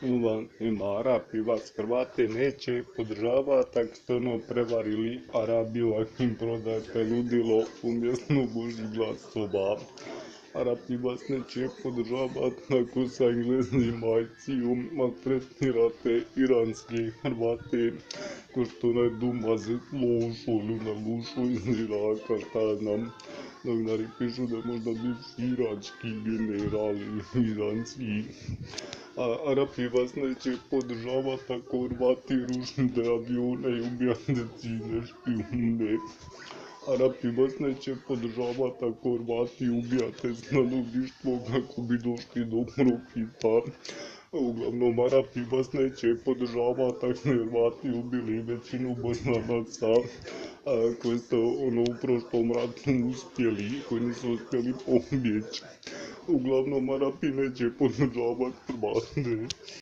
Arapi vas Hrvate neće podržavati ako ste prevarili Arabiju ako im prodajete ludilo umjesto Božjih glasova. Arapi vas neće podržavati ako sa Englezima i Cijom maltretirate iranske Hrvate, ko što ne Dumaze lošo ili na lošo iz Iraka, šta znam. Novinari pišu da je možda bivši irački general ili iranski. A Arapi vas neće podržavati ako Hrvati rušite avione i ubijate cine špijune. Arapi vas neće podržavati ako Hrvati ubijate stanovništvo kako bi došli do profita. Uglavnom, Arapi vas neće podržavati ako Hrvati ubili većinu Bosanaca koji ste u prošlom ratu uspjeli, koji nisu uspjeli pobjeći. Uglavnom, Arapi neće podržavati Hrvate.